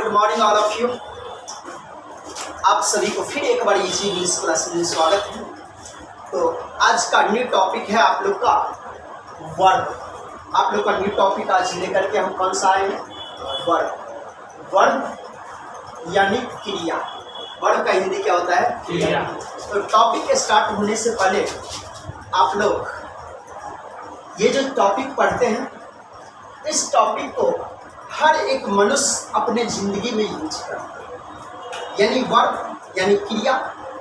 Good morning all of you. आप सभी को फिर एक बार इजी इंग्लिश क्लास में स्वागत है। तो आज का न्यू टॉपिक है आप लोग का वर्ब। आप लोग का न्यू टॉपिक आज लेकर के हम कौन सा आए हैं? वर्ब। वर्ब यानी क्रिया। वर्ब का हिंदी क्या होता है? क्रिया। तो टॉपिक स्टार्ट होने से पहले आप लोग ये जो टॉपिक पढ़ते हैं, इस टॉपिक को हर एक मनुष्य अपने ज़िंदगी में यूज करता है। यानी वर्ब यानी क्रिया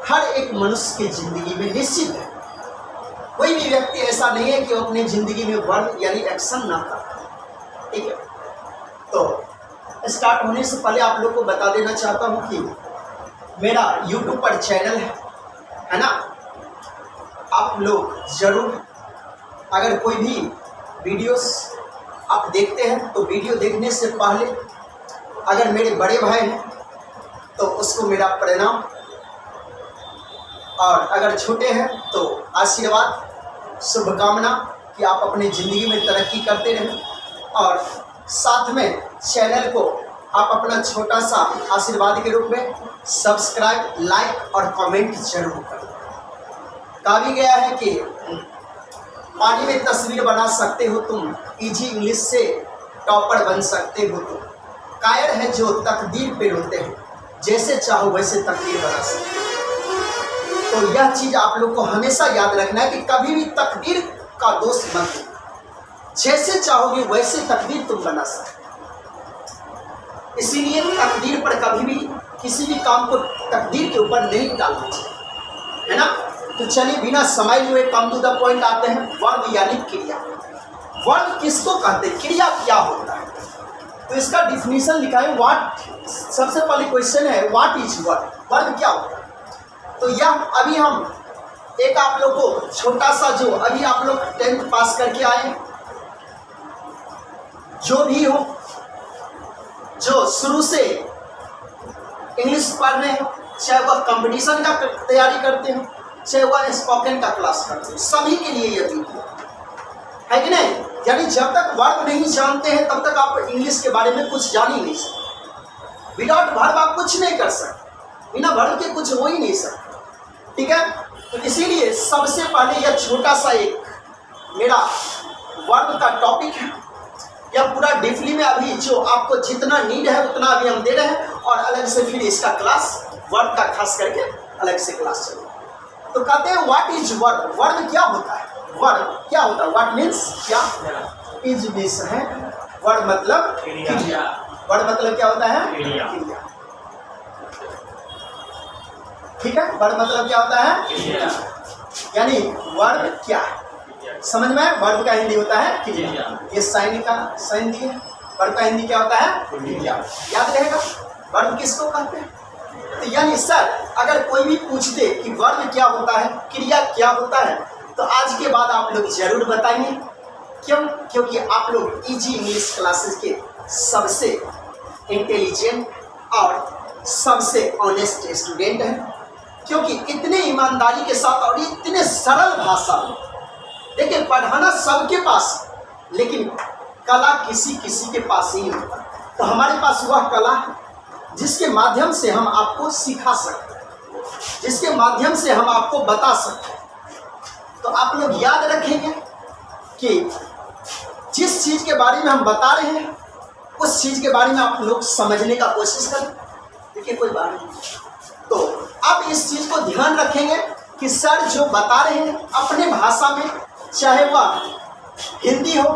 हर एक मनुष्य की ज़िंदगी में निश्चित है। कोई भी व्यक्ति ऐसा नहीं है कि वो अपने ज़िंदगी में वर्ब यानी एक्शन ना करता। ठीक है, तो स्टार्ट होने से पहले आप लोग को बता देना चाहता हूँ कि मेरा यूट्यूब पर चैनल है ना। आप लोग ज़रूर अगर कोई भी वीडियोस आप देखते हैं तो वीडियो देखने से पहले अगर मेरे बड़े भाई हैं तो उसको मेरा प्रणाम, और अगर छोटे हैं तो आशीर्वाद, शुभकामना कि आप अपनी ज़िंदगी में तरक्की करते रहें। और साथ में चैनल को आप अपना छोटा सा आशीर्वाद के रूप में सब्सक्राइब, लाइक और कमेंट जरूर करें। कहा भी गया है कि पानी में तस्वीर बना सकते हो तुम, इजी इंग्लिश से टॉपर बन सकते हो तुम। कायर है जो तकदीर पे रोते हैं, जैसे चाहो वैसे तकदीर बना सकते हो। तो यह चीज़ आप लोग को हमेशा याद रखना है कि कभी भी तकदीर का दोस्त मत हो। जैसे चाहोगे वैसे तकदीर तुम बना सकते हो। इसीलिए तकदीर पर कभी भी किसी भी काम को तकदीर के ऊपर नहीं डालना चाहिए, है ना। तो चलिए बिना समय लिए कम टू द पॉइंट आते हैं। वर्ब यानी क्रिया। वर्ब किसको कहते हैं? क्रिया क्या होता है? तो इसका डिफिनीशन लिखा है व्हाट। सबसे पहले क्वेश्चन है व्हाट इज वर्ब। वर्ब क्या होता है? तो यह अभी हम एक आप लोग को छोटा सा, जो अभी आप लोग 10th पास करके आए, जो भी हो, जो शुरू से इंग्लिश पढ़ रहे हैं, चाहे वह कंपटीशन का तैयारी करते हो, चाहे वह स्पोकन का क्लास करते हैं, सभी के लिए यह वीडियो है कि नहीं। यानी जब तक वर्ब नहीं जानते हैं तब तक आप इंग्लिश के बारे में कुछ जान ही नहीं सकते। विदाउट वर्ब आप कुछ नहीं कर सकते, बिना वर्ब के कुछ हो ही नहीं सकते। ठीक है, तो इसीलिए सबसे पहले यह छोटा सा एक मेरा वर्ब का टॉपिक है। यह पूरा डीपली में अभी जो आपको जितना नीड है उतना अभी हम दे रहे हैं, और अलग से फिर इसका क्लास वर्ब का खास करके अलग से क्लास चलेगा। तो कहते हैं व्हाट इज वर्ब। वर्ब क्या होता है? वर्ब क्या होता है? व्हाट मीन्स क्या, इज मीन्स है, वर्ब मतलब क्रिया। वर्ब मतलब क्या होता है? क्रिया। ठीक है, वर्ब मतलब क्या होता है? क्रिया। यानी वर्ब क्या है समझ में? वर्ब का हिंदी होता है क्रिया। ये साइन दिए, वर्ब का हिंदी क्या होता है? क्रिया। याद रहेगा वर्ब किसको कहते हैं। तो यानी सर अगर कोई भी पूछते कि वर्ब क्या होता है, क्रिया क्या होता है, तो आज के बाद आप लोग जरूर बताएंगे। क्यों? क्योंकि आप लोग इजी इंग्लिश क्लासेस के सबसे इंटेलिजेंट और सबसे ऑनेस्ट स्टूडेंट हैं। क्योंकि इतने ईमानदारी के साथ और इतने सरल भाषा में, देखिए पढ़ाना सबके पास, लेकिन कला किसी किसी के पास ही होता है। तो हमारे पास वह कला है जिसके माध्यम से हम आपको सिखा सकते हैं, जिसके माध्यम से हम आपको बता सकते हैं। तो आप लोग याद रखेंगे कि जिस चीज़ के बारे में हम बता रहे हैं उस चीज़ के बारे में आप लोग समझने का कोशिश करें। देखिए कोई बात नहीं, तो आप इस चीज़ को ध्यान रखेंगे कि सर जो बता रहे हैं अपने भाषा में, चाहे वह हिंदी हो,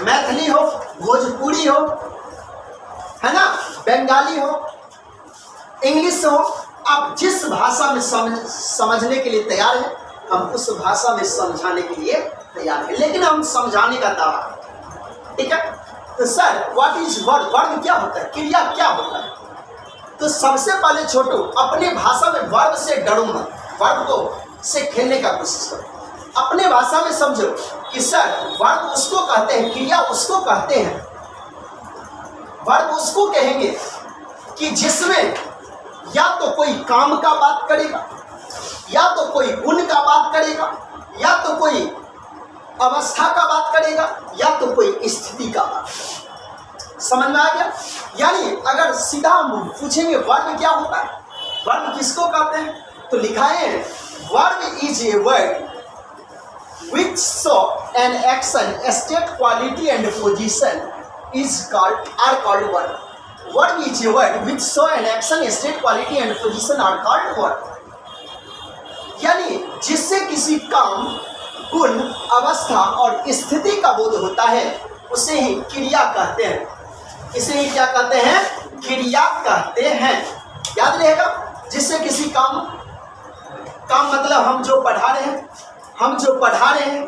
मैथिली हो, भोजपुरी हो, है ना, बंगाली हो, इंग्लिश हो, आप जिस भाषा में समझने के लिए तैयार हैं, हम उस भाषा में समझाने के लिए तैयार हैं, लेकिन हम समझाने का दावा। ठीक है, तो sir what is verb. Verb क्या होता है? क्रिया क्या होता है? तो सबसे पहले छोटू अपने भाषा में वर्ब से डरो मत, वर्ब को से खेलने का कोशिश करो। अपने भाषा में समझो कि सर वर्ब उसको कहते हैं, क्रिया उसको कहते हैं। वर्ब उसको कहेंगे कि जिसमें या तो कोई काम का बात करेगा, या तो कोई गुण का बात करेगा, या तो कोई अवस्था का बात करेगा, या तो कोई स्थिति का बात करेगा। समझ में आ गया? यानी अगर सीधा हम पूछेंगे वर्ब क्या होता है, वर्ब किसको कहते हैं, तो लिखा है verb is a word which show an action, state, quality and position are called verb. Verb is a word which show an action, state, quality and position are called verb. यानी जिससे किसी काम, गुण, अवस्था और स्थिति का बोध होता है उसे ही क्रिया कहते हैं। इसे ही क्या कहते हैं? क्रिया कहते हैं। याद रहेगा, जिससे किसी काम मतलब हम जो पढ़ा रहे हैं,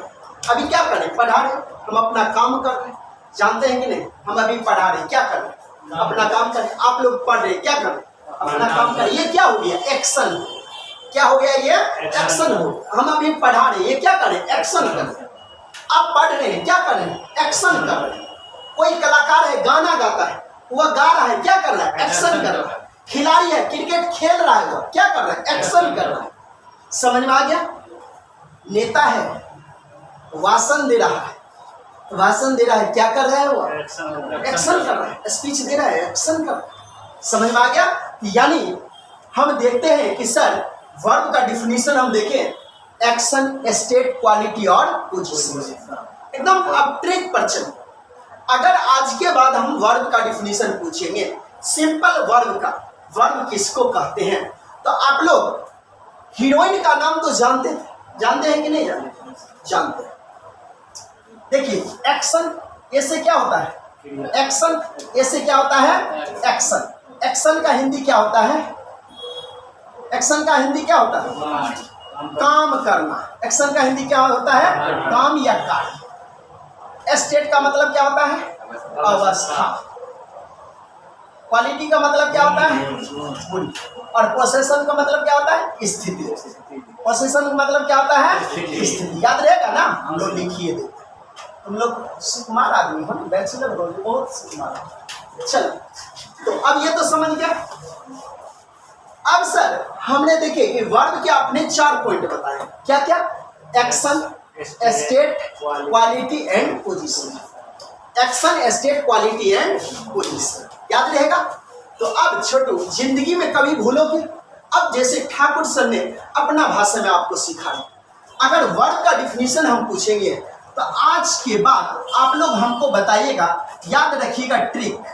अभी क्या करें? पढ़ा रहे हैं, हम अपना काम कर रहे हैं, जानते हैं कि नहीं? हम अभी पढ़ा रहे हैं, क्या कर रहे हैं? अपना काम कर रहे हैं। आप लोग पढ़ रहे हैं, क्या कर रहे हैं? अपना काम कर रहे हैं। ये क्या हो गया? एक्शन। क्या हो गया? ये एक्शन हो। हम अभी पढ़ा रहे हैं, ये क्या कर रहे हैं? एक्शन कर रहे हैं। आप पढ़ रहे हैं, क्या कर रहे हैं? एक्शन कर रहे हैं। कोई कलाकार है, गाना गाता है, वह गा रहा है, क्या कर रहा है? एक्शन कर रहा है। खिलाड़ी है, क्रिकेट खेल रहा है, वह क्या कर रहा है? एक्शन कर रहा है। समझ में आ गया? नेता है, भाषण दे रहा है, क्या कर रहा है? वो एक्शन कर रहा है। स्पीच दे रहा है, एक्शन कर रहा है। समझ में आ गया? यानी हम देखते हैं कि सर वर्ब का डिफिनीशन हम देखें, एक्शन, स्टेट, क्वालिटी और पोजीशन। एकदम अब ट्रिक पर चलें। अगर आज के बाद हम वर्ब का डिफिनीशन पूछेंगे, सिंपल वर्ब का, वर्ब किसको कहते हैं, तो आप लोग हीरोइन का नाम तो जानते हैं कि नहीं जानते हैं? देखिए, एक्शन, ऐसे क्या होता है? एक्शन, ऐसे क्या होता है? एक्शन। एक्शन का हिंदी क्या होता है? एक्शन का हिंदी क्या होता है? काम करना। एक्शन का हिंदी क्या होता है? काम या कार्य। स्टेट का मतलब क्या होता है? अवस्था। क्वालिटी का मतलब क्या होता है? गुण। और पोसेशन का मतलब क्या होता है? स्थिति। पोसेशन का मतलब क्या होता है? स्थिति। याद रहेगा ना? हम लोग लिखिए देते। तुम लोग सुकुमार आदमी हो, बैचलर हो, बहुत सुकुमार। चलो, तो अब ये तो समझ गया। अब सर हमने देखे कि वर्ब के आपने 4 पॉइंट बताए। क्या क्या? Action, state, quality and position. Action, state, quality and position. याद रहेगा? तो अब छोटू, जिंदगी में कभी भूलोगे? अब जैसे ठाकुर सर ने अपना भाषा में आपको सिखाया, अगर वर्ब का डिफिनीशन हम पूछेंगे तो आज के बाद आप लोग हमको बताइएगा। याद रखिएगा ट्रिक।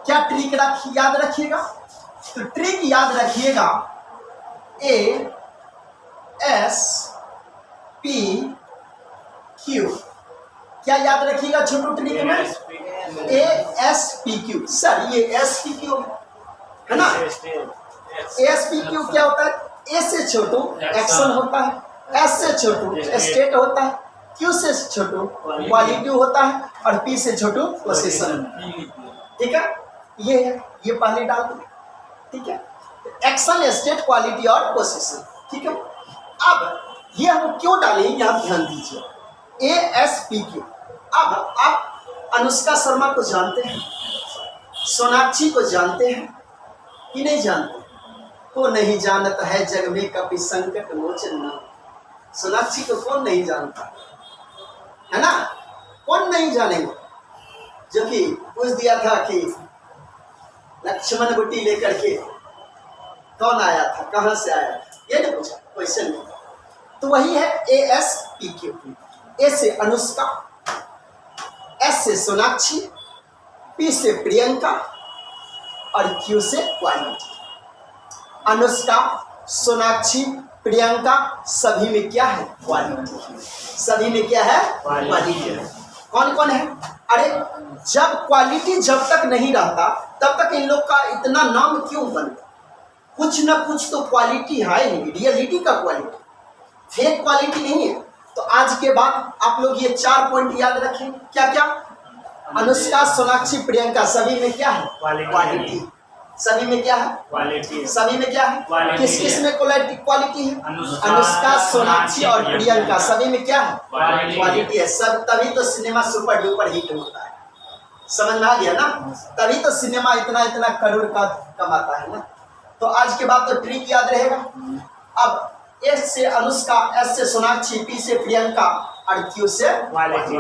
क्या ट्रिक याद रखिएगा? तो ट्रिक याद रखिएगा, ASPQ। क्या याद रखिएगा छोटू ट्रिक में? ASPQ। सर ये SPQ है ना? ASPQ क्या होता है? A से छोटू एक्शन होता है, S से छोटू स्टेट होता है, Q से छोटू क्वालिटी होता है और P से छोटू पोजीशन। ठीक है? ये पहले डाल दो। ठीक है? एक्शन, स्टेट, क्वालिटी और पोजीशन। ठीक है? अब ये हम क्यों डालें, यहाँ ध्यान दीजिए। ASPQ। अब आप अनुष्का शर्मा को जानते हैं, सोनाक्षी को जानते हैं कि नहीं जानते? को नहीं जानता है जग में कभी संकट मोचन नाम। सोनाक्षी को कौन नहीं जानता है ना? कौन नहीं जानेगा? जो कि पूछ दिया था कि लक्ष्मण बुट्टी लेकर के कौन आया था, कहाँ से आया था, ये नहीं पूछा, क्वेश्चन नहीं। तो वही है ASPQ। A से अनुष्का, S से सोनाक्षी, P से प्रियंका और Q से क्वालिटी। अनुष्का, सोनाक्षी, प्रियंका, सभी में क्या है? क्वालिटी। सभी में क्या है? क्वालिटी। कौन कौन है? अरे जब क्वालिटी जब तक नहीं रहता तब तक इन लोग का इतना नाम क्यों बनता? कुछ ना कुछ तो क्वालिटी है ही, रियलिटी का क्वालिटी, फेक क्वालिटी नहीं है। तो आज के बाद आप लोग ये 4 पॉइंट याद रखें। क्या क्या? अनुष्का, सोनाक्षी, प्रियंका, सभी में क्या है? क्वालिटी। सभी में क्या है? क्वालिटी। सभी में क्या है? किस किस में क्वालिटी है? अनुष्का, सोनाक्षी और प्रियंका, सभी में क्या है? क्वालिटी है। सब तभी तो सिनेमा सुपर डुपर हिट होता है। समझ में आ गया ना? तभी तो सिनेमा इतना करोड़ का कमाता है ना। तो आज के बाद तो ट्रिक याद रहेगा। अब एस से अनुष्का, एस से सोनाक्षी, पी से प्रियंका और क्यू से क्वालिटी।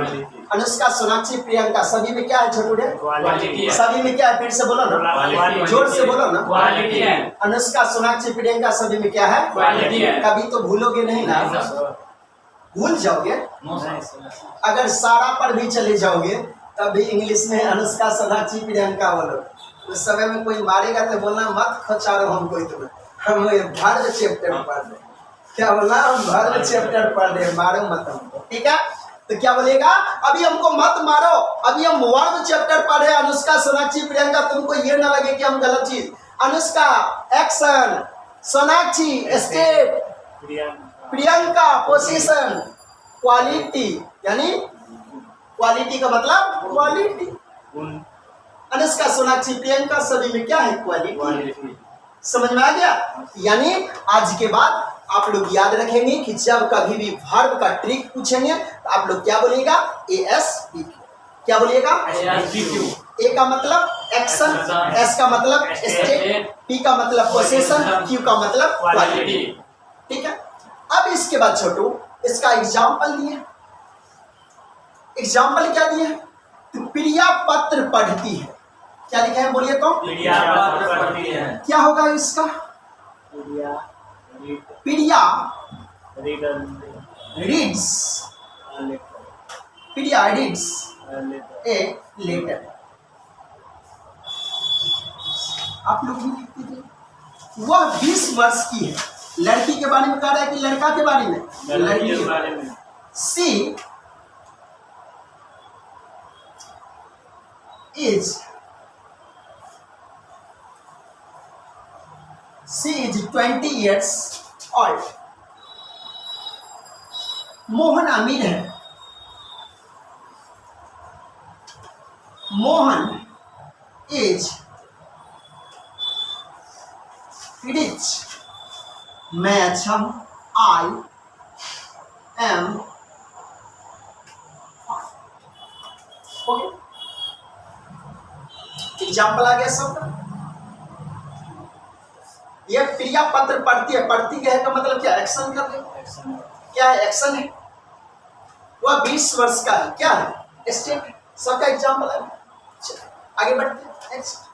अनुष्का, सोनाक्षी, प्रियंका सभी में क्या है छोटू? क्वालिटी। सभी में क्या है? फिर से बोलो ना, जोर से बोलो ना। क्वालिटी है। अनुष्का, सोनाक्षी, प्रियंका सभी में क्या है? क्वालिटी है। कभी तो भूलोगे नहीं ना, भूल जाओगे। अगर सारा पर भी चले जाओगे तब भी इंग्लिश में अनुष्का, सोनाक्षी, प्रियंका बोलो। उस समय में कोई मारेगा तो बोलना मत खचारो हमको, इतना हम भारत चैप्टर पढ़ रहे, क्या बोलना, हम भारत चैप्टर पढ़ रहे, मारो मत हमको, ठीक है? तो क्या बोलेगा, अभी हमको मत मारो, अभी हम वर्ब चैप्टर पढ़ रहे, अनुष्का, सोनाक्षी, प्रियंका। तुमको ये ना लगे कि हम गलत चीज, Anushka action, Sonakshi state, Priyanka position, quality, यानी क्वालिटी का मतलब क्वालिटी। अनुष्का, सोनाक्षी, प्रियंका सभी में क्या है? क्वालिटी। समझ में आ गया? यानी आज के बाद आप लोग याद रखेंगे कि जब कभी भी वर्ब का ट्रिक पूछेंगे तो आप लोग क्या बोलिएगा? ASPQ। क्या बोलिएगा? ए का मतलब एक्शन, एस का मतलब स्टेट, पी का मतलब पोजीशन, क्यू का मतलब क्वालिटी। ठीक है? अब इसके बाद छोटू इसका एग्जाम्पल दिए। एग्जाम्पल क्या दिए? तो प्रिया पत्र पढ़ती है। क्या लिखा है बोलिए तो? प्रिया पत्र पढ़ती है। क्या होगा इसका? Priya reads, Priya reads a letter. आप लोग भी लिखते थे। वह 20 वर्ष की है। लड़की के बारे में कह रहा है कि लड़का के बारे में? लड़की के बारे में। सी is 20 years old. मोहन अमीर है। Mohan is rich. मैं अच्छा हूं। I am okay. एग्जाम्पल आ गया सबका। ये प्रिया पत्र पढ़ती है। पढ़ती है का मतलब क्या? एक्शन कर रही। क्या है? एक्शन है। वह 20 वर्ष का है। क्या है? स्टेट। सबका एग्जाम्पल है। आगे बढ़ते हैं। Next.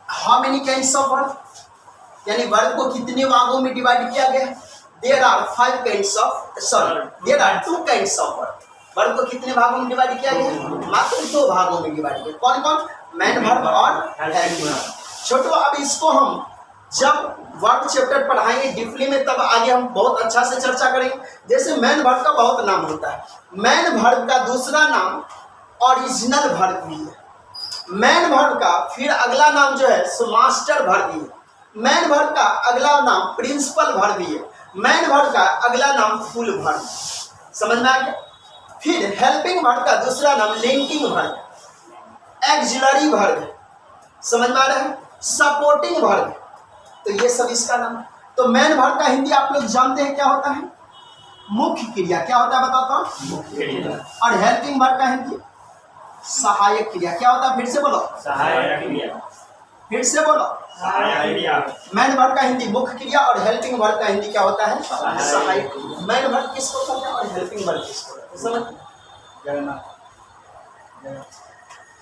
How many kinds of verb? यानी वर्ब को कितने भागों में डिवाइड किया गया है? There are 5 kinds of, sorry, there are 2 kinds of verb. Verb को कितने भागों में डिवाइड किया गया है? मात्र 2 भागों में डिवाइड किया। कौन कौन? मैन वर्ब और हेल्पिंग वर्ब। छोटो अब इसको हम जब वर्ब चैप्टर पढ़ाएंगे डीपली में तब आगे हम बहुत अच्छा से चर्चा करेंगे। जैसे मैन वर्ब का बहुत नाम होता है। मैन वर्ब का दूसरा नाम ओरिजिनल वर्ब भी है। मैन वर्ब का फिर अगला नाम जो है सो मास्टर वर्ब भी है। मैन वर्ब का अगला नाम प्रिंसिपल वर्ब भी है। मैन वर्ब का अगला नाम फुल वर्ब। समझ में आ गया? फिर हेल्पिंग वर्ब का दूसरा नाम लिंकिंग वर्ब, एक्सिलरी वर्ब। समझ में आ रहा है? Supporting verb. तो ये सब इसका नाम है। तो मैन वर्ब का हिंदी आप लोग जानते हैं क्या होता है? मुख्य क्रिया क्या होता है बताता हूँ। क्रिया और हेल्पिंग वर्ब का हिंदी सहायक क्रिया क्या होता है, फिर से बोलो, सहायक क्रिया फिर से बोलो। सहायक क्रिया मैन वर्ब का हिंदी मुख्य क्रिया और हेल्पिंग वर्ब का हिंदी क्या होता है, सहायक। मैन वर्ब किसको कहते हैं और हेल्पिंग वर्ब किसको कहते हैं, समझ।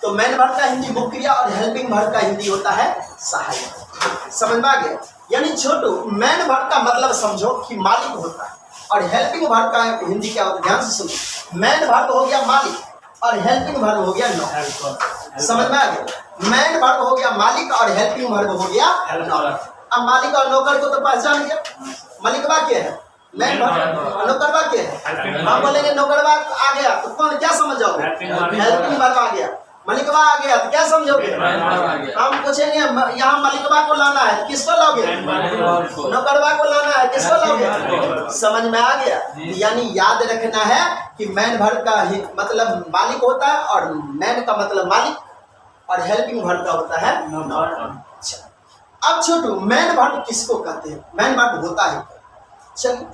तो मैन वर्ब का हिंदी मुख्य क्रिया और हेल्पिंग वर्ब का हिंदी होता है सहायक। समझ में आ गया। यानी छोटू मैन वर्ब का मतलब समझो कि मालिक होता है और हेल्पिंग वर्ब का हिंदी क्या होता है, ध्यान से सुनो। मैन वर्ब हो गया मालिक और हेल्पिंग वर्ब हो गया नौकर। समझ में आ गया। मैन वर्ब हो गया मालिक और हेल्पिंग वर्ब हो गया नौकर। अब मालिक और नौकर को तो पहचान गया। मालिकवा क्या है, मैन वर्ब, नौकरवा क्या है। हम बोलेंगे नौकरवा आ गया तो कौन क्या समझ जाओगे, हेल्पिंग वर्ब आ गया। मलिकवा आ गया तो क्या समझोगे, हम पूछेंगे यहाँ मलिकवा को लाना है किसको लाओगे, नौकरवा को लाना है किसको लाओगे। समझ में आ गया। यानी याद रखना है कि मैन वर्ब का मतलब मालिक होता है और मैन का मतलब मालिक और हेल्पिंग वर्ब का होता है नौकर। अब छोटू मैन वर्ब किसको कहते हैं, मैन वर्ब होता है। चलिए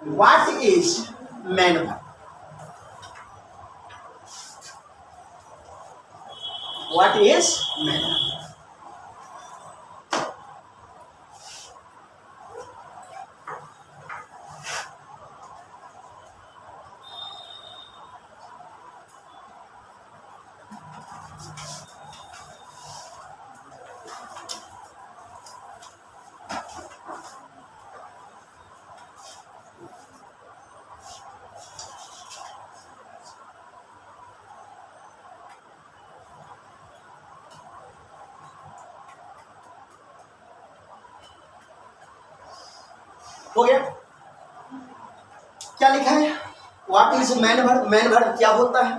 what is man verb, what is man verb. हो गया। क्या लिखा है, what is man verb, man verb क्या होता है।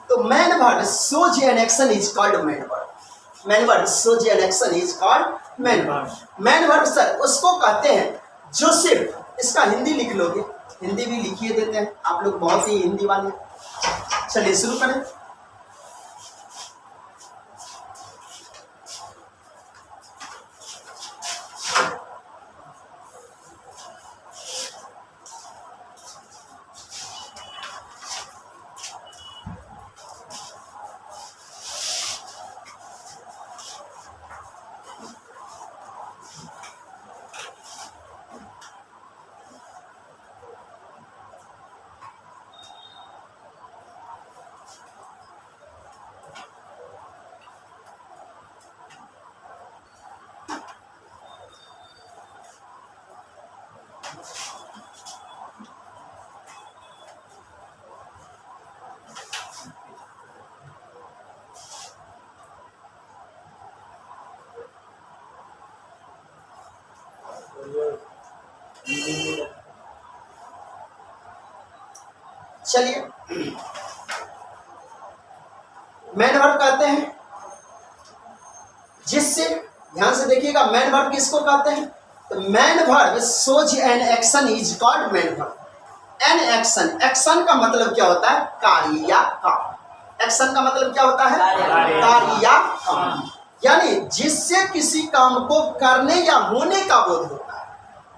तो man verb shows an action is called man verb. Man verb shows an action is called man verb. Man verb sir उसको कहते हैं जो सिर्फ, इसका हिंदी लिख लोगे, हिंदी भी लिखिए देते हैं आप लोग, बहुत ही हिंदी वाले। चलिए शुरू करें। चलिए मैन वर्ब कहते हैं जिससे, ध्यान से देखिएगा, मैन वर्ब किसको कहते हैं। तो man verb shows an action is called man verb. An action, action का मतलब क्या होता है, कार्य या काम। एक्शन का मतलब क्या होता है, कार्य या काम। यानी जिससे किसी काम को करने या होने का बोध होता है,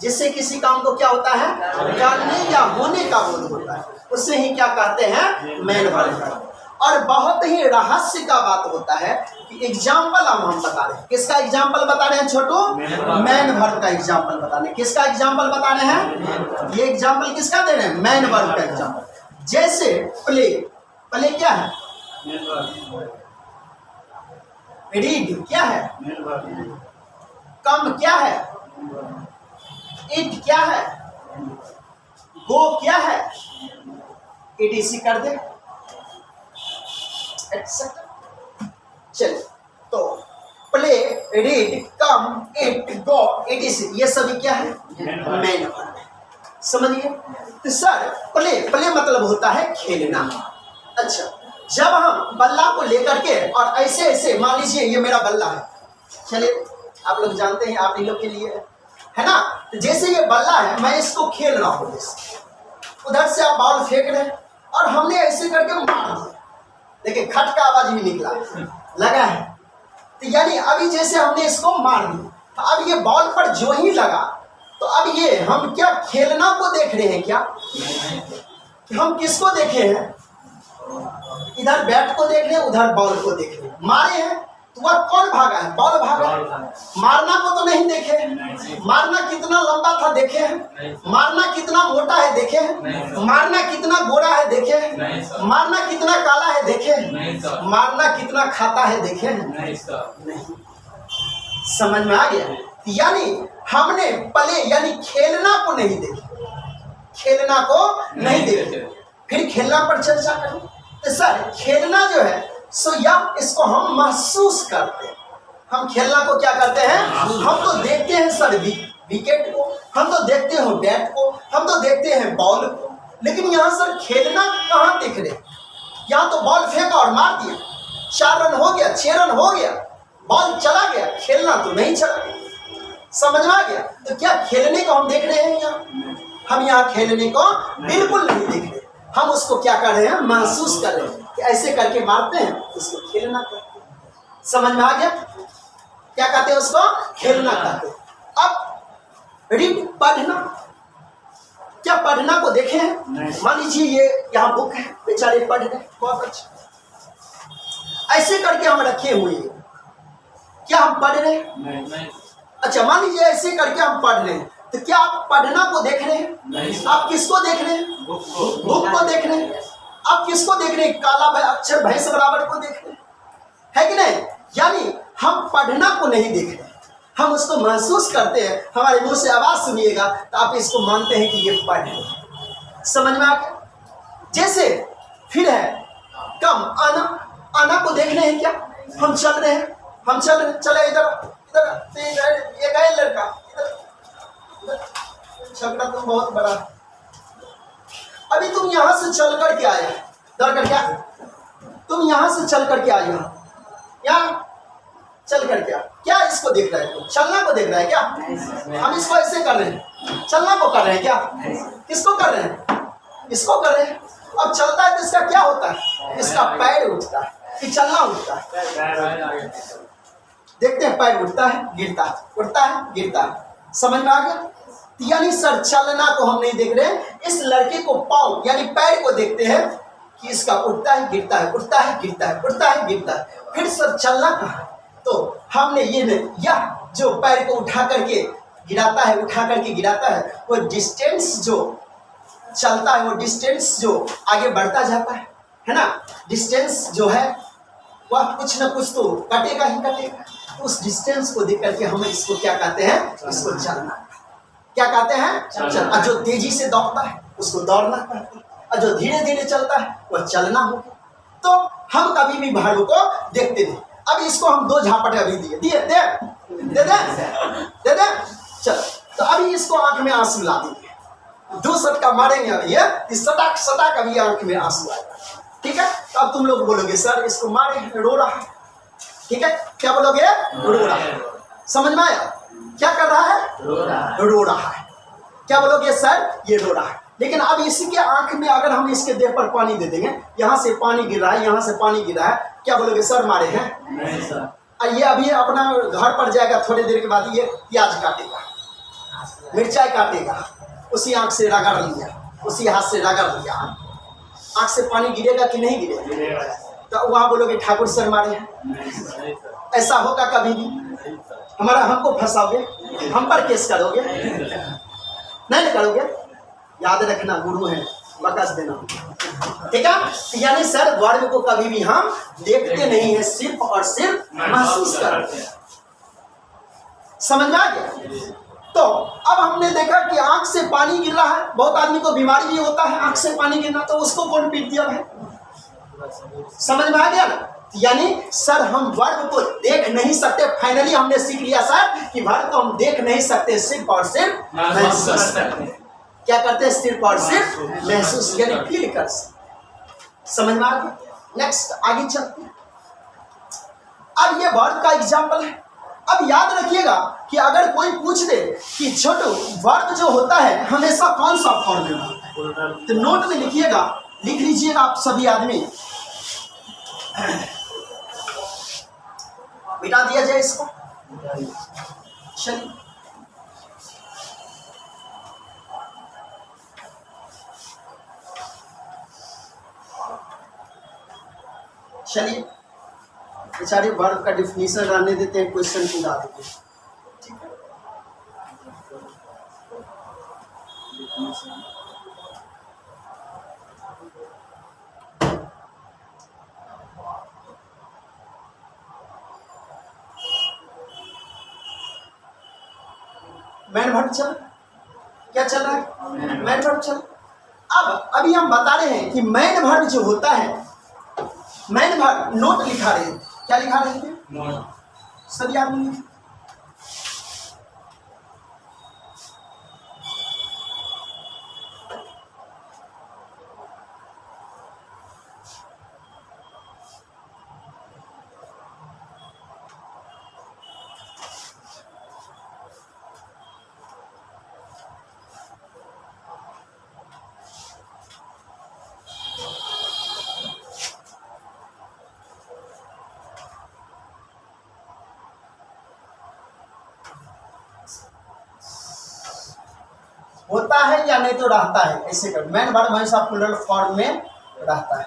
जिससे किसी काम को क्या होता है, करने या होने का बोध होता है, उसे ही क्या कहते हैं, मैन वर्ब। और बहुत ही रहस्य का बात होता है कि एग्जाम्पल हम बता रहे हैं, किसका एग्जाम्पल बता रहे हैं छोटू, मैन वर्ब का एग्जाम्पल बता रहे हैं। किसका एग्जाम्पल बता रहे हैं, ये एग्जाम्पल किसका दे रहे हैं, मैन वर्ब का एग्जाम्पल। जैसे प्ले, प्ले क्या है, रीड क्या है, कम क्या है, इट क्या है, गो क्या है, ETC कर दे, एक्सेट्रा। चलिए तो play, read, come, it, go, ETC ये सभी क्या है, मैन वर्ब। समझिए। तो सर प्ले, प्ले मतलब होता है खेलना। अच्छा, जब हम बल्ला को लेकर के और ऐसे ऐसे, मान लीजिए ये मेरा बल्ला है, चलिए आप लोग जानते हैं, आप इन लोग के लिए है ना। तो जैसे ये बल्ला है, मैं इसको खेल रहा हूँ, उधर से आप बॉल फेंक रहे हैं और हमने ऐसे करके मार दिया, देखिए खट का आवाज भी निकला, लगा है। तो यानी अभी जैसे हमने इसको मार दिया, तो अब ये बॉल पर जो ही लगा तो अब ये हम क्या खेलना को देख रहे हैं क्या? हम किसको देखे हैं? इधर बैट को देख रहे हैं, उधर बॉल को देख रहे हैं। मारे हैं तो वह कौन भागा है? बॉल भागा। मारना को तो नहीं देखे हैं। मारना कितना लंबा था देखे हैं? मारना कितना मोटा है देखे हैं? मारना कितना गोरा है देखे हैं? मारना कितना काला है देखे हैं? मारना कितना खाता है देखे हैं? नहीं। समझ में आ गया? यानी हमने पले यानी खेलना को नहीं देखे, खेलना को नहीं देखे। फिर खेलना पर चर्चा करें तो सर खेलना जो है सो या इसको हम महसूस करते हैं। हम खेलना को क्या करते हैं? हम तो देखते हैं सर विकेट को, हम तो देखते हैं बैट को, हम तो देखते हैं बॉल को, लेकिन यहाँ सर खेलना कहाँ देख रहे? यहाँ तो बॉल फेंका और मार दिया, 4 रन हो गया, 6 रन हो गया, बॉल चला गया, खेलना तो नहीं चला। समझ में आ गया? तो क्या खेलने को हम देख रहे हैं यहाँ? हम यहाँ खेलने को बिल्कुल नहीं देख रहे। हम उसको क्या कर रहे हैं? महसूस कर रहे हैं कि ऐसे करके मारते हैं, उसको खेलना कहते हैं। समझ में आ गया? क्या कहते हैं उसको? खेलना कहते हैं। अब रीड पढ़ना, क्या पढ़ना को देखे हैं? मान लीजिए ये यहाँ बुक है, बेचारे पढ़ रहे, बहुत अच्छा, ऐसे करके हम रखे हुए हैं, क्या हम पढ़ रहे हैं? अच्छा मान लीजिए ऐसे करके हम पढ़ रहे हैं, तो क्या आप पढ़ना को देख रहे हैं? आप किसको देख रहे हैं? बुक को देख रहे हैं। आप किसको देख रहे हैं? काला अक्षर भैंस बराबर को देख रहे हैं, है कि नहीं? यानी हम पढ़ना को नहीं देख रहे, हम उसको महसूस करते हैं। हमारे मुंह से आवाज सुनिएगा तो आप इसको मानते हैं कि ये पढ़ रहे हैं। समझ में आ गया? जैसे फिर है कम, आना, आना को देख रहे हैं क्या? हम चल रहे हैं, हम चल रहे, चले इधर इधर, एक है लड़का छकड़ा तो बहुत बड़ा, अभी तुम यहां से चल कर के आए, दर कर क्या तुम यहां से चल कर के आए, यहाँ चल कर क्या इसको देख रहा है? तुम चलना को देख रहा है क्या? हम इसको ऐसे कर रहे हैं, चलना को कर रहे हैं क्या? किसको कर रहे हैं? इसको कर रहे हैं। अब चलता है तो इसका क्या होता है? इसका पैर उठता है, फिर चलना उठता है। देखते हैं पैर उठता है गिरता है, उठता है गिरता है। समझ में आ गया? यानी सर चलना को हम नहीं देख रहे, इस लड़के को पाँव यानी पैर को देखते हैं कि इसका उठता है गिरता है, उठता है गिरता है, उठता है गिरता है। फिर सर चलना कहाँ? तो हमने ये यह जो पैर को उठा करके गिराता है, उठा करके गिराता है, वो डिस्टेंस जो चलता है, वो डिस्टेंस जो आगे बढ़ता जाता है ना? डिस्टेंस जो है वह कुछ न कुछ तो कटेगा ही कटेगा। उस डिस्टेंस को देख करके हम इसको क्या कहते हैं? इसको चलना। क्या कहते हैं? चल। और जो तेजी से दौड़ता है उसको दौड़ना कहते हैं, और जो धीरे धीरे चलता है वह चलना हो। तो हम कभी भी भालू को देखते नहीं। अब इसको हम 2 झापट अभी दिए दे दे दे दे चल। तो अभी इसको आंख में आंसू ला देंगे, 2 सटका मारेंगे अभी ये, इस सटाक सटाक अभी आंख में आंसू आएगा। ठीक है? तो अब तुम लोग बोलोगे सर इसको मारे, रो रहा है। ठीक है? क्या बोलोगे? रो रहा है। समझ में आया? क्या कर रहा है? रो रहा है। क्या बोलोगे? सर ये रो रहा है। लेकिन अब इसी के आंख में अगर हम इसके देह पर पानी दे देंगे, यहाँ से पानी गिर रहा है, यहाँ से पानी गिर रहा है, क्या बोलोगे? सर मारे हैं? नहीं सर। और ये अभी अपना घर पर जाएगा, थोड़ी देर के बाद ये प्याज काटेगा, मिर्चाई काटेगा, उसी आंख से रगड़ लिया, उसी हाथ से रगड़ लिया, आंख से पानी गिरेगा कि नहीं गिरेगा? तो वहाँ बोलोगे ठाकुर सर मारे हैं। ऐसा होगा कभी भी? हमको फंसाओगे, हम पर केस करोगे? नहीं करोगे? याद रखना, गुरु है, बकस देना। ठीक है? यानी सर वर्ग को कभी भी हम देखते नहीं है, सिर्फ और सिर्फ महसूस करते हैं। समझ में आ गया? तो अब हमने देखा कि आंख से पानी गिर रहा है, बहुत आदमी को बीमारी भी होता है आंख से पानी गिरना, तो उसको कौन पीट दिया भाई? समझ में आ गया ना? यानी सर हम वर्ग को देख नहीं सकते। फाइनली हमने सीख लिया सर कि वर्ग को हम देख नहीं सकते, सिर्फ और सिर्फ महसूस करते हैं। क्या करते हैं? सिर्फ और सिर्फ महसूस यानी फील कर सकते। समझ में आ गया? नेक्स्ट आगे चलते हैं। अब ये वर्ग का एग्जाम्पल है। अब याद रखिएगा कि अगर कोई पूछ दे कि छोटू वर्ग जो होता है हमेशा कौन सा फॉर्म में होता है, तो नोट में लिखिएगा, लिख लीजिएगा आप सभी आदमी, मिटा दिया जाए इसको। चलिए चलिए बेचारे वर्ब का डिफिनीशन रहने देते हैं, क्वेश्चन पूरा देते हैं। ठीक है, मैन वर्ब चल, क्या चल रहा है? मैन वर्ब चल। अब अभी हम बता रहे हैं कि मैन वर्ब जो होता है, मैन वर्ब नोट लिखा रहे थे, क्या लिखा रहे थे? सभी आदमी होता है या नहीं तो रहता है, ऐसे कर। मैन वर्ब हमेशा प्लूरल फॉर्म में रहता है,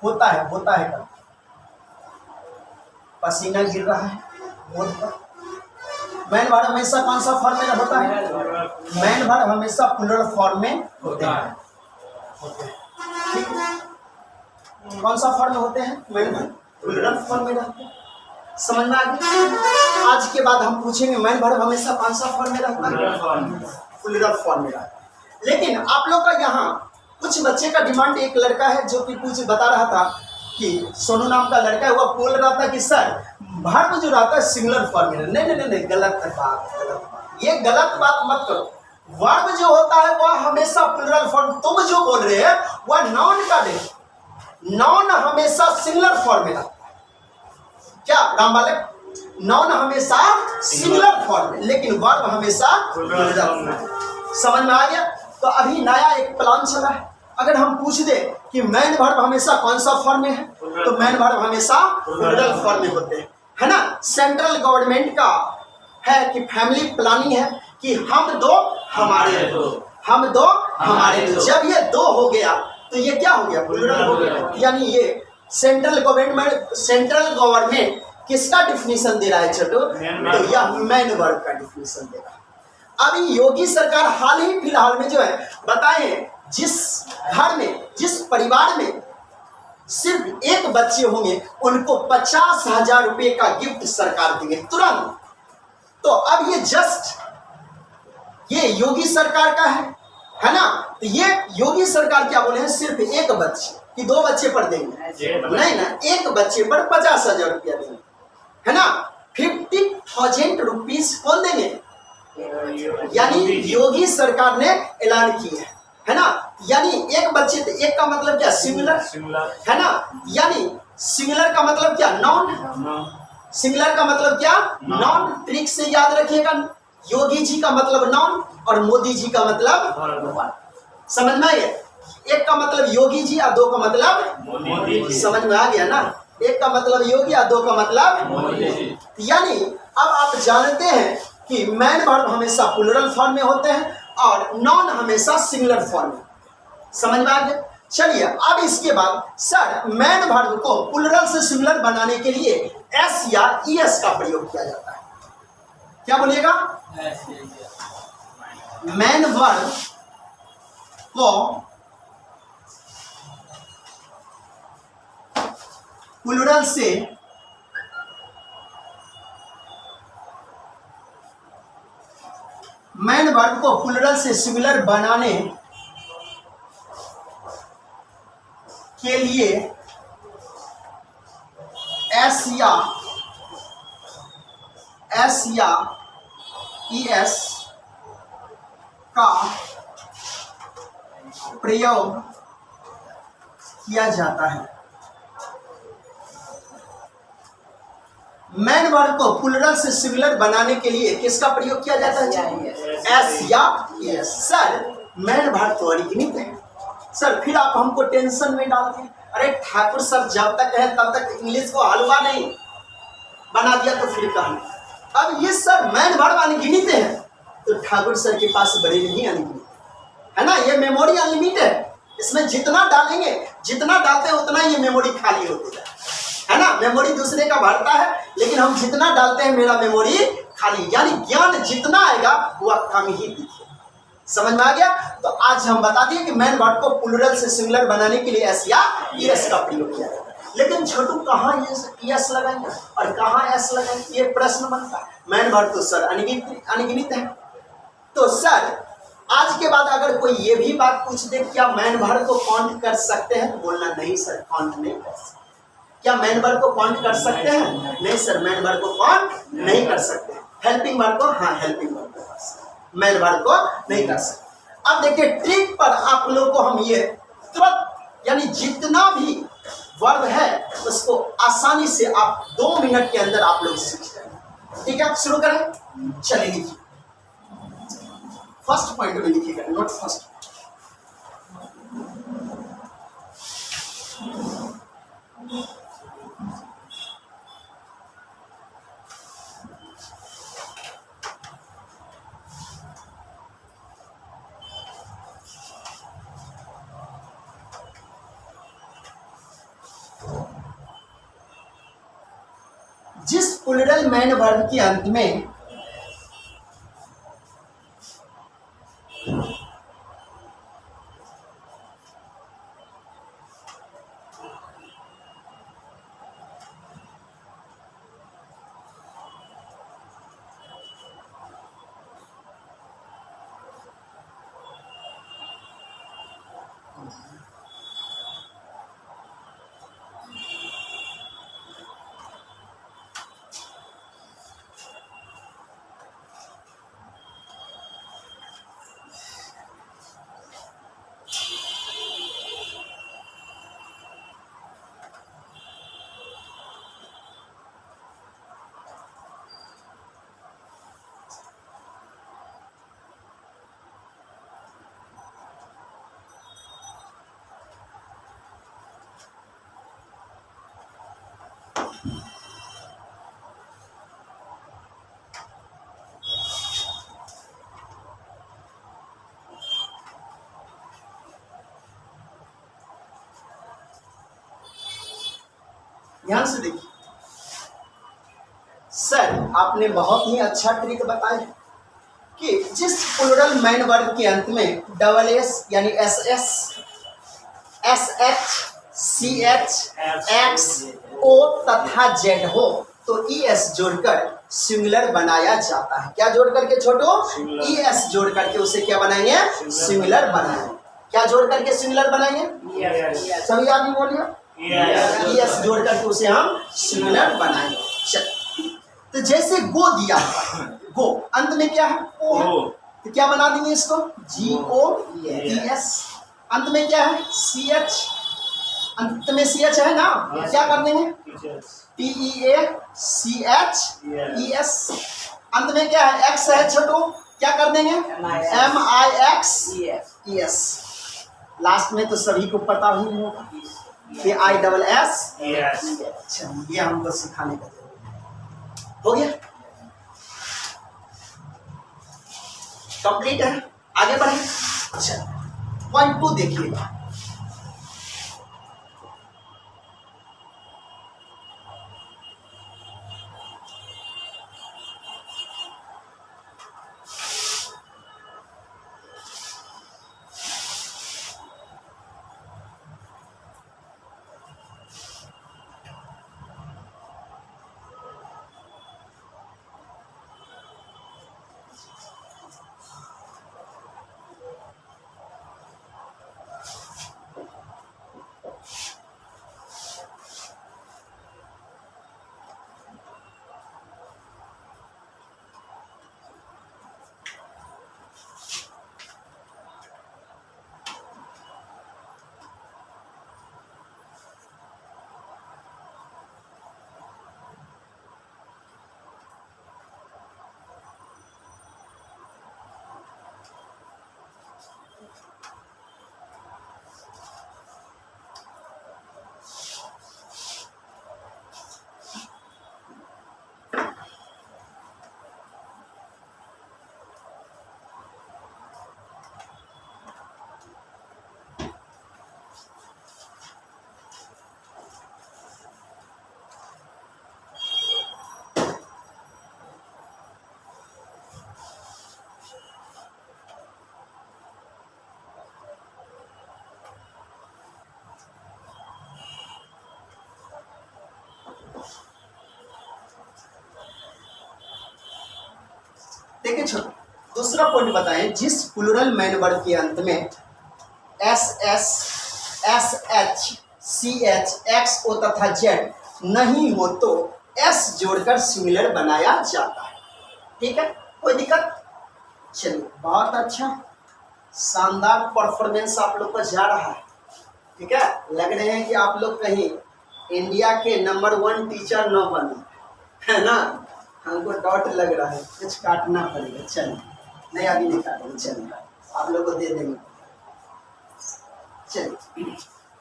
होता है कर। पसीना गिर रहा है, मैन वर्ब हमेशा कौन सा फॉर्म में होता है? मैन वर्ब हमेशा प्लूरल फॉर्म में होता है। ठीक है, कौन सा फॉर्म में होते हैं? मैन वर्ब प्लूरल फॉर्म में रहते हैं। समझ में आ गया? आज के बाद हम पूछेंगे मैन वर्ब हमेशा कौन सा फॉर्म में रहता है? प्लूरल फॉर्म में रहता है। लेकिन आप लोग का यहाँ कुछ बच्चे का डिमांड, एक लड़का है जो कि कुछ बता रहा था कि सोनू नाम का लड़का है, वो बोल रहा था कि सर वर्ब जो रहता है सिंगुलर फॉर्म में। नहीं, गलत बात। ये गलत बात मत करो। वर्ब जो होता है वह हमेशा प्लूरल फॉर्म, तुम जो बोल रहे हैं वह नाउन का दे, नाउन हमेशा सिंगुलर फॉर्म में रहता है। क्या राम बालक? नाउन हमेशा सिंगुलर फॉर्म में, लेकिन वर्ब हमेशा प्लूरल फॉर्म। समझ में आ गया? तो अभी नया एक प्लान चल रहा है। अगर हम पूछ दे कि मैन वर्ब हमेशा कौन सा फॉर्म में है, तो मैन वर्ब हमेशा प्लूरल फॉर्म में होते हैं, है ना। सेंट्रल गवर्नमेंट का है कि फैमिली प्लानिंग है कि हम दो हमारे दो, हम दो हमारे दो। जब ये दो हो गया तो ये क्या हो गया? प्लूरल हो गया। यानी ये सेंट्रल गवर्नमेंट किसका डिफिनीशन दे रहा है छोटू? तो यह मैन वर्ब का डिफिनीशन दे रहा है। अभी योगी सरकार हाल ही फिलहाल में जो है बताए, जिस घर में, जिस परिवार में सिर्फ एक बच्चे होंगे उनको 50,000 रुपए का गिफ्ट सरकार देंगे तुरंत। तो अब ये जस्ट ये योगी सरकार का है ना। तो ये योगी सरकार क्या बोले हैं? सिर्फ एक बच्चे कि दो बच्चे पर देंगे? नहीं ना, एक बच्चे पर 50,000 रुपया देंगे, है ना। 50,000 रुपीज कौन देंगे? यानी योगी सरकार ने ऐलान किया है ना। यानी एक बच्चे, एक का मतलब क्या? सिंगुलर, है ना। यानी सिंगुलर का मतलब क्या? नाउन। सिंगुलर का मतलब क्या? नाउन। ट्रिक से याद रखिएगा, योगी जी का मतलब नाउन और मोदी जी का मतलब, समझ में आ गया? एक का मतलब योगी जी और दो का मतलब मोदी जी। समझ में आ गया ना? एक का मतलब योगी और दो का मतलब मोदी जी। यानी अब आप जानते हैं कि मैन वर्ब हमेशा प्लूरल फॉर्म में होते हैं और नॉन हमेशा सिंगुलर फॉर्म में। समझ में आ गया? चलिए अब इसके बाद सर मैन वर्ब को प्लूरल से सिंगुलर बनाने के लिए एस या ईएस का प्रयोग किया जाता है। क्या बोलिएगा? मैन वर्ब को प्लूरल से मैन वर्ब को प्लूरल से सिंगुलर बनाने के लिए एस या ईएस का प्रयोग किया जाता है। मैन वर्ब को प्लूरल से सिंगुलर बनाने के लिए किसका प्रयोग किया जाता है? एस या ईएस। सर मैन वर्ब तो अनिगमित है सर, फिर आप हमको टेंशन में डालते हैं। अरे ठाकुर सर जब तक है तब तक इंग्लिश को हलवा नहीं बना दिया तो फिर कहा। अब ये सर मैन वर्ब अनगिनित है तो ठाकुर सर के पास बड़े नहीं अनगिनित है ना, ये मेमोरी अनलिमिटेड है। इसमें जितना डालेंगे, जितना डालते हैं उतना ये मेमोरी खाली होती जाए, है ना। मेमोरी दूसरे का भरता है, लेकिन हम जितना डालते हैं मेरा मेमोरी खाली, यानी ज्ञान जितना आएगा वह कम ही दिखे। समझ में आ गया। तो आज हम बता दिए कि मैन वर्ड को प्लूरल से सिंगुलर बनाने के लिए एस या ईएस का प्रयोग किया जाता है। लेकिन छोटू कहाँ ईएस लगाएंगे और कहाँ एस लगाएंगे, ये प्रश्न बनता है। मैन वर्ड तो सर अनगिनत है। तो सर आज के बाद अगर कोई ये भी बात पूछ दे क्या मैन वर्ड को काउंट कर सकते हैं, तो बोलना नहीं सर काउंट नहीं कर सकते। क्या मैन वर्ड को काउंट कर सकते हैं? नहीं सर मैन वर्ड को काउंट नहीं कर सकते। हेल्पिंग वर्ड को हाँ हेल्पिंग वर्ड को कर सकते, मैन वर्ड को नहीं कर सकते। अब देखिए ट्रिक पर आप लोग को हम ये तुरंत यानी जितना भी वर्ड है उसको आसानी से आप 2 मिनट के अंदर आप लोग सीख जाएंगे। ठीक है शुरू करें। चलिए लिखिए, फर्स्ट पॉइंट में लिखिएगा, नोट फर्स्ट। जिस प्लूरल मैन वर्ब के अंत में ध्यान से देखिए सर आपने बहुत ही अच्छा ट्रिक बताया कि जिस प्लूरल मैन वर्ब के अंत में डबल एस यानी S S S H C H X O तथा जेड हो तो ई एस जोड़कर सिंगुलर बनाया जाता है। क्या जोड़ करके छोटो? ई एस जोड़ करके उसे क्या बनाएंगे? सिंगुलर बनाएंगे। क्या जोड़ करके सिंगुलर बनाएंगे? सभी आदमी बोलिए यस जोड़ करके उसे हम सिंगुलर बनाएंगे। चल तो जैसे गो दिया गो अंत में क्या है? ओ है, तो क्या बना देंगे इसको? जी ओ ई एस। अंत में क्या है? सी एच, अंत में सी एच है ना, क्या कर देंगे? टी ई ए सी एच ई एस। अंत में क्या है? एक्स है छोटो, क्या कर देंगे? एम आई एक्स ई एस। लास्ट में तो सभी को पता ही होगा कि आई डबल एस। अच्छा ये हमको सिखाने का हो गया, कंप्लीट है। आगे बढ़े। अच्छा पॉइंट 2 देखिएगा। देखिए छोटे, दूसरा पॉइंट बताएं, जिस प्लूरल मैन वर्ड के अंत में S S S H C H X O तथा जेड नहीं हो तो एस जोड़कर सिमिलर बनाया जाता है। ठीक है, कोई दिक्कत? चलिए, बहुत अच्छा, शानदार परफॉर्मेंस आप लोग का जा रहा है। ठीक है, लग रहे हैं कि आप लोग कहीं इंडिया के नंबर 1 टीचर न बने, है ना? हमको डाउट लग रहा है, कुछ काटना पड़ेगा। चलिए, नहीं अभी नहीं काटेंगे, चलिए आप लोग को दे देंगे। चलिए,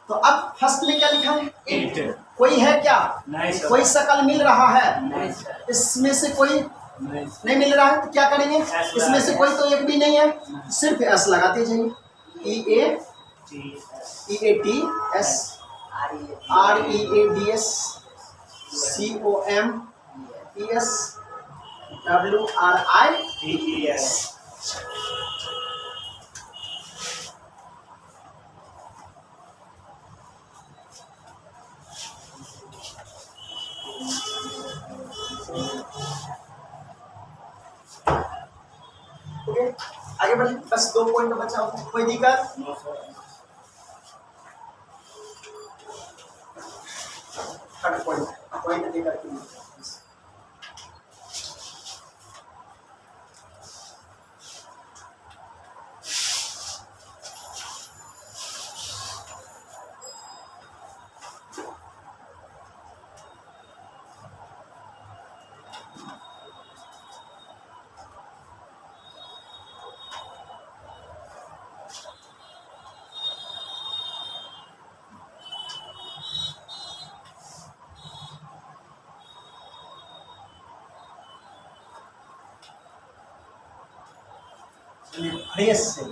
तो अब फर्स्ट में क्या लिखा है? It. कोई है क्या? नहीं सर। कोई शकल मिल रहा है? नहीं सर। इसमें से कोई नहीं नहीं मिल रहा है तो क्या करेंगे? S इसमें से कोई तो एक भी नहीं है, सिर्फ एस लगाते जाइए। EATS READS COMES WRITES। Okay, आगे बढ़िए, बस 2 पॉइंट बचा हुआ है। कोई दिक्कत? थर्ड पॉइंट देकर के फ्रेश से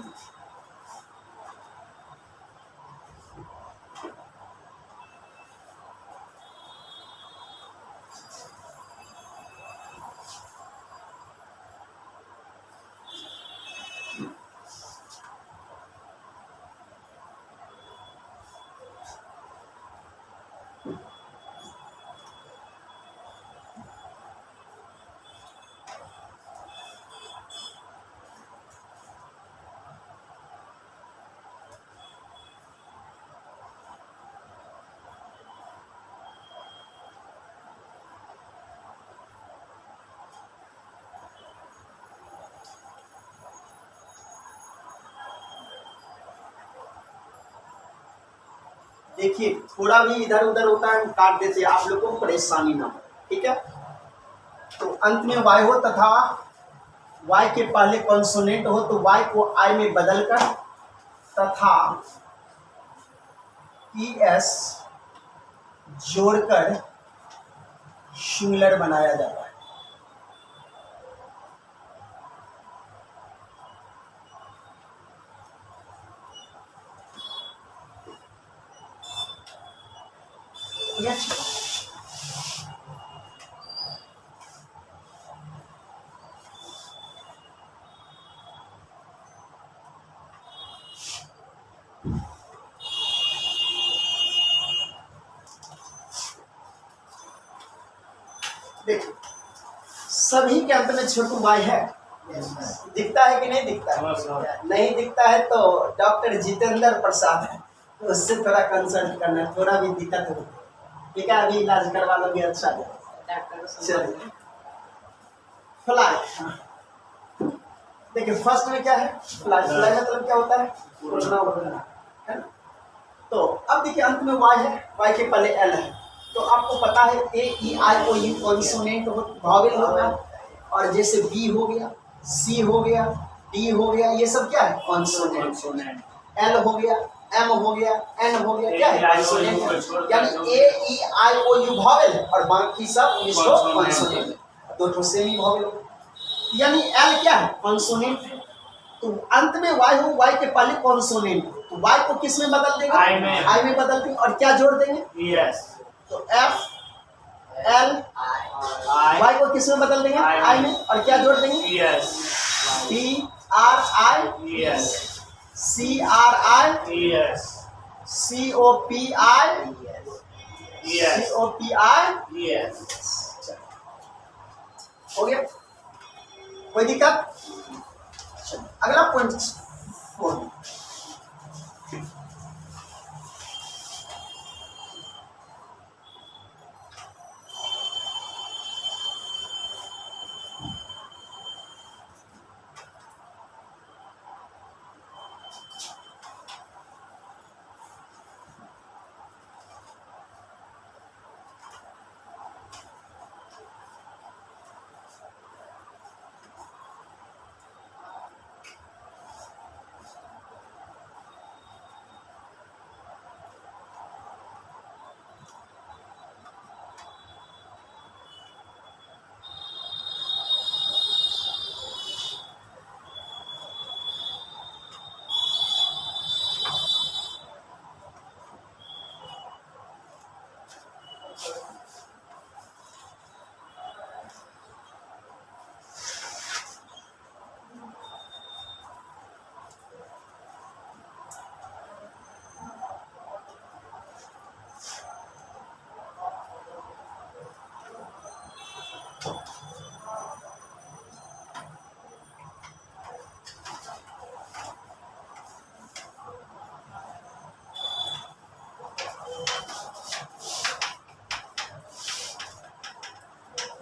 देखिए, थोड़ा भी इधर उधर होता है, काट देते हैं, आप लोगों को परेशानी ना हो। ठीक है, तो अंत में वाई हो तथा वाई के पहले कॉन्सोनेंट हो तो वाई को आई में बदलकर तथा ES जोड़कर सिमिलर बनाया जाता है। Yes. देखिए, सभी के अंत में छोटू वाई है, दिखता है कि नहीं दिखता है? नहीं दिखता है तो डॉक्टर जितेंद्र प्रसाद है, तो उससे थोड़ा कंसल्ट करना, थोड़ा भी दिक्कत हो। ठीक है, अभी इलाज करवा लोगे, अच्छा है। चलिए, फ्लाई, देखिए फर्स्ट में क्या है? फ्लाई। फ्लाई मतलब क्या होता है? उड़ना उड़ना, है ना? तो अब देखिए अंत में वाई है, वाई के पहले एल है, तो आपको पता है AEIOU कॉन्सोनेंट वावेल होता है, और जैसे B हो गया, C हो गया, D हो गया, ये सब क्या है? कॉन्सोनेंट। L हो गया, M हो गया, N हो गया, क्या है? कॉन्सोनेंट। यानी AEIOU वावेल और बाकी सब इसको कॉन्सोनेंट, दो तो सेमी वावेल। यानी L क्या है? कॉन्सोनेंट। तो अंत में Y हो, Y के पहले कॉन्सोनेंट, तो Y को किस में बदल देंगे? I में बदल देंगे, और क्या जोड़ देंगे? Yes. तो F L Y को किस में बदल देंगे? I में, और क्या जोड़ देंगे? Yes. T R I Yes. C R I Yes. C O P I Yes. C O P I। Yes. हो गया? कोई दिक्कत? चलिए अगला पॉइंट 4।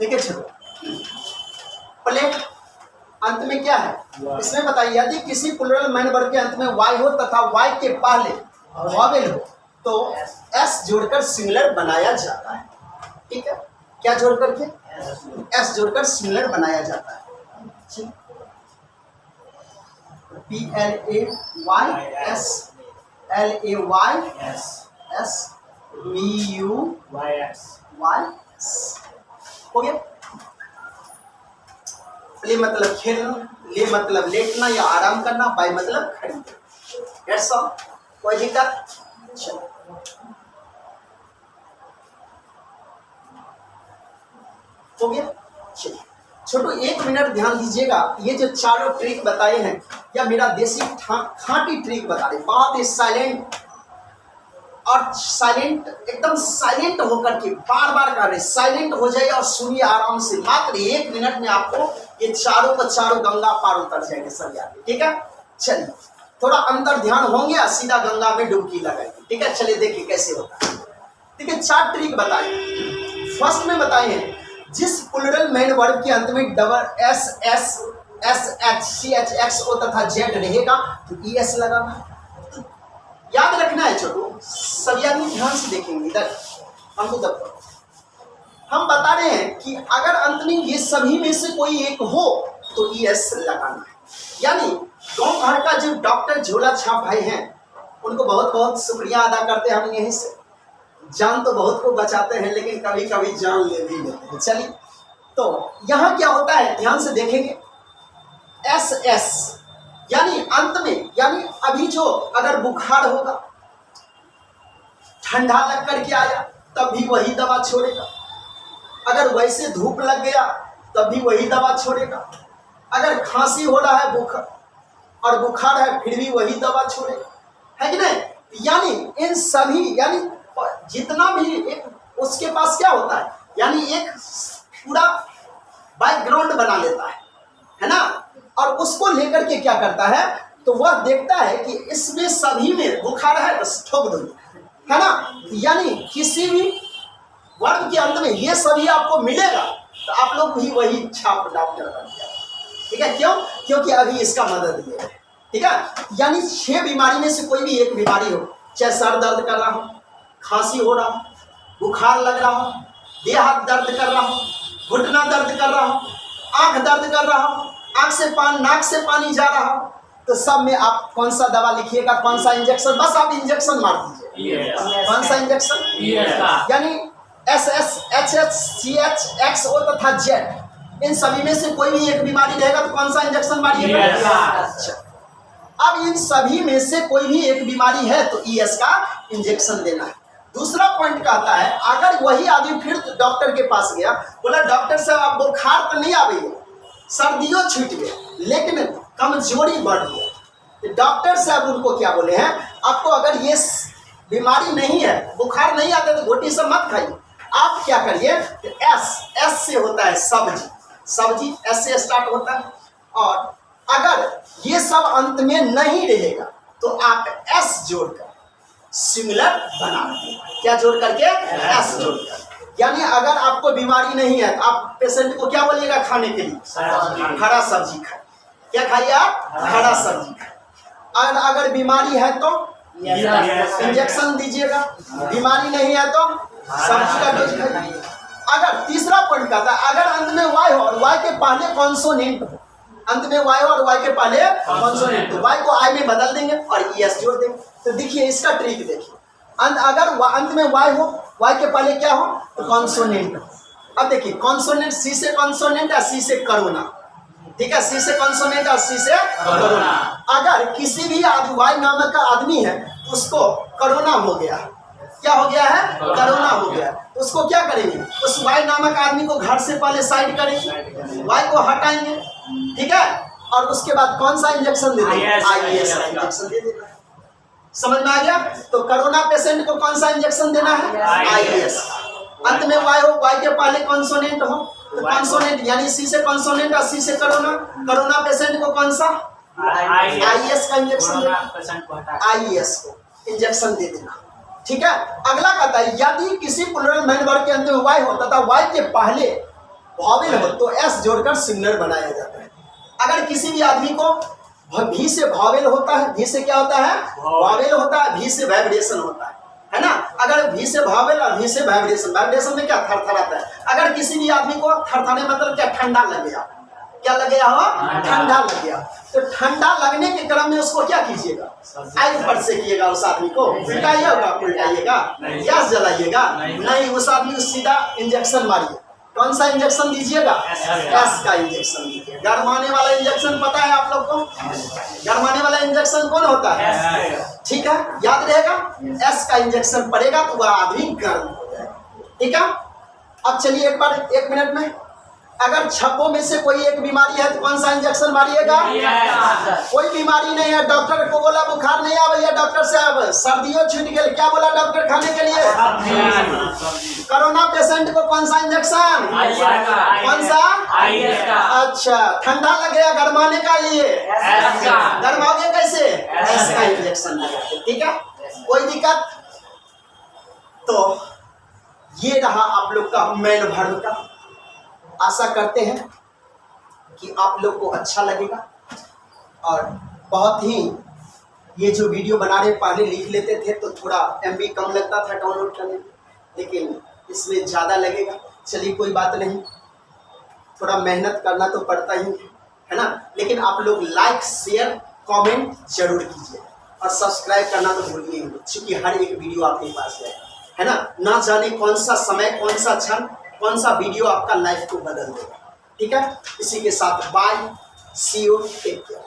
देखिए चलो, प्लेट अंत में क्या है इसमें बताइए, यदि किसी प्लूरल मैन वर्ब के अंत में वाई हो तथा वाई के पहले वॉवेल हो तो एस जोड़कर सिंगुलर बनाया जाता है। ठीक है, क्या जोड़ करके? एस जोड़कर सिंगुलर बनाया जाता है। PLAYS LAYS BUYS हो गया। प्ले मतलब खेलना, ले मतलब लेटना या आराम करना, बाय मतलब खरीदना। दैट्स ऑल, कोई दिक्कत? चलो हो गया। चलिए छोटो 1 मिनट ध्यान दीजिएगा, ये जो चारों ट्रिक बताए हैं या मेरा देसी खांटी ट्रिक बता रहे, बहुत ही साइलेंट और साइलेंट, एकदम साइलेंट होकर के बार बार कर रहे, साइलेंट हो जाइए और सुनिए आराम से। मात्र 1 मिनट में आपको ये चारों का चारों गंगा पार उतर जाएंगे सब याद। ठीक है, चलिए थोड़ा अंतर ध्यान होंगे और सीधा गंगा में डुबकी लगाएंगे। ठीक है, चलिए देखिए कैसे होता है। ठीक है, 4 ट्रिक बताए। फर्स्ट में बताए हैं, जिस प्लूरल मैन वर्ब के अंत में double S S S H C H X O तथा जेड रहेगा तो ई एस लगाना। याद रखना है छोटू, सभी आदमी ध्यान से देखेंगे इधर। हम बता रहे हैं कि अगर अंत में ये सभी में से कोई एक हो तो ई एस लगाना है। यानी गाँव घर का जो डॉक्टर झोला छाप भाई हैं उनको बहुत बहुत शुक्रिया अदा करते हैं हम। यहीं से जान तो बहुत को बचाते हैं लेकिन कभी कभी जान ले भी लेते हैं। चलिए तो यहाँ क्या होता है ध्यान से देखेंगे, एस एस यानी अंत में, यानी अभी जो अगर बुखार होगा, ठंडा लग करके आया तब भी वही दवा छोड़ेगा, अगर वैसे धूप लग गया तब भी वही दवा छोड़ेगा, अगर खांसी हो रहा है और बुखार है फिर भी वही दवा छोड़ेगा, है कि नहीं? यानी इन सभी, यानी जितना भी एक उसके पास क्या होता है, यानी एक पूरा बैकग्राउंड बना लेता है ना, और उसको लेकर के क्या करता है तो वह देखता है कि इसमें सभी में बुखार है तो ठोक दो, है ना। यानी किसी भी वर्ग के अंत में ये सभी आपको मिलेगा तो आप लोग भी वही छाप डॉक्टर बन जाए। ठीक है, क्यों? क्योंकि अभी इसका मदद ले रहे हैं। ठीक है, यानी 6 बीमारी में से कोई भी एक बीमारी हो, चाहे सर दर्द कर रहा हो, खांसी हो रहा हो, बुखार लग रहा हो, देह हाथ दर्द कर रहा हो, घुटना दर्द कर रहा हो, आंख दर्द कर रहा हो, आंख से नाक से पानी जा रहा हो, तो सब में आप कौन सा दवा लिखिएगा, कौन सा इंजेक्शन, बस आप इंजेक्शन मार दीजिए। कौन सा इंजेक्शन? यानी S S H H C H X O तथा जेड, इन सभी में से कोई भी एक बीमारी रहेगा तो कौन सा इंजेक्शन मारिएगा? अच्छा, अब इन सभी में से कोई भी एक बीमारी है तो ई एस का इंजेक्शन देना है। दूसरा पॉइंट कहता है, अगर वही आदमी फिर डॉक्टर के पास गया, बोला डॉक्टर साहब आप बुखार तो नहीं आ गई, सर्दियों छूट गया लेकिन कमजोरी बढ़ गया, तो डॉक्टर साहब उनको क्या बोले हैं, आपको अगर ये बीमारी नहीं है, बुखार नहीं आता तो घोटी से मत खाइए, आप क्या करिए, एस से होता है सब्जी, सब्जी एस से स्टार्ट होता है, और अगर ये सब अंत में नहीं रहेगा तो आप एस जोड़कर सिमिलर बना देंगे। क्या जोड़ करके? एस जोड़कर। यानी अगर आपको बीमारी नहीं है तो आप पेशेंट को क्या बोलिएगा खाने के लिए? हरा सब्जी खाए। क्या खाइए आप? हरा सब्जी खाए। और अगर बीमारी है तो इंजेक्शन दीजिएगा, बीमारी नहीं है तो सब्जी का डोज खाइए। अगर तीसरा पॉइंट कहता है अगर अंत में वाई हो और वाई के पहले कॉन्सोनेंट हो, अंत में वाई हो और वाई के पहले कॉन्सोनेंट हो, वाई को आई में बदल देंगे और ईएस जोड़ देंगे। तो देखिए इसका ट्रिक देखिए, अगर अंत में वाई हो, वाई के पहले क्या हो तो कॉन्सोनेंट हो। अब देखिए कॉन्सोनेंट सी से कॉन्सोनेंट और सी से करोना, ठीक है, सी से कॉन्सोनेंट और सी से करोना। अगर किसी भी वाई नामक का आदमी है उसको करोना हो गया, क्या हो गया है? करोना हो गया। तो उसको क्या करेंगे? उस वाई नामक आदमी को घर से पहले साइड करेंगे, वाई को हटाएंगे, ठीक है, और उसके बाद कौन सा इंजेक्शन दे देंगे? आईएस का इंजेक्शन दे देना। समझ में आ गया? तो कोरोना पेशेंट को कौन सा इंजेक्शन देना है? आईएस। अंत में वाई हो, वाई के पहले कॉन्सोनेंट हो तो कॉन्सोनेंट यानी सी से कॉन्सोनेंट और सी से करोना। करोना पेशेंट को कौन सा? आईएस का इंजेक्शन देना, आईएस को इंजेक्शन दे देना, ठीक है। अगला कहता है यदि किसी प्लूरल मेन वर्ड के अंत में वाई हो तथा वाई के पहले वॉवेल हो तो एस जोड़कर सिंगुलर बनाया जाता है। अगर किसी भी आदमी को भी से वॉवेल होता है, भी से क्या होता है? वॉवेल होता है, भी से वाइब्रेशन होता है ना। अगर भी से वॉवेल और भी से वाइब्रेशन, वाइब्रेशन में क्या थरथराता है। अगर किसी भी आदमी को थरथराने मतलब क्या? ठंडा लग गया, क्या लग गया हो? ठंडा लग गया। तो ठंडा लगने के क्रम में उसको क्या कीजिएगा? आई पर से किएगा, उस आदमी को उल्टाइएगा, गैस जलाइएगा नहीं, उस आदमी को सीधा इंजेक्शन मारिए। कौन सा इंजेक्शन दीजिएगा? एस का इंजेक्शन दीजिए। गरमाने वाला इंजेक्शन पता है आप लोग को? गरमाने वाला इंजेक्शन कौन होता है? ठीक है, याद रहेगा। एस का इंजेक्शन पड़ेगा तो वह आदमी गर्म हो जाएगा, ठीक है। अब चलिए एक बार 1 मिनट में, अगर छप्पों में से कोई एक बीमारी है तो कौन सा इंजेक्शन मारिएगा? कोई बीमारी नहीं है, डॉक्टर को बोला बुखार नहीं आ भैया, डॉक्टर से अब सर्दियों छूट गए, क्या बोला डॉक्टर खाने के लिए? कोरोना पेशेंट को कौन सा इंजेक्शन? कौन सा? अच्छा, ठंडा लग गया गरमाने का लिए गरमाओगे कैसे? एस का इंजेक्शन लगाते, ठीक है, कोई दिक्कत? तो ये रहा आप लोग का मेन वर्ब का। आशा करते हैं कि आप लोग को अच्छा लगेगा और बहुत ही ये जो वीडियो बना रहे, पहले लिख लेते थे तो थोड़ा MB कम लगता था डाउनलोड करने में, लेकिन इसमें ज़्यादा लगेगा। चलिए कोई बात नहीं, थोड़ा मेहनत करना तो पड़ता ही है ना। लेकिन आप लोग लाइक शेयर कमेंट जरूर कीजिए और सब्सक्राइब करना तो भूलिए, क्योंकि हर एक वीडियो आपके पास है ना जाने कौन सा समय, कौन सा क्षण, कौन सा वीडियो आपका लाइफ को बदल देगा, ठीक है। इसी के साथ bye, see you, take care.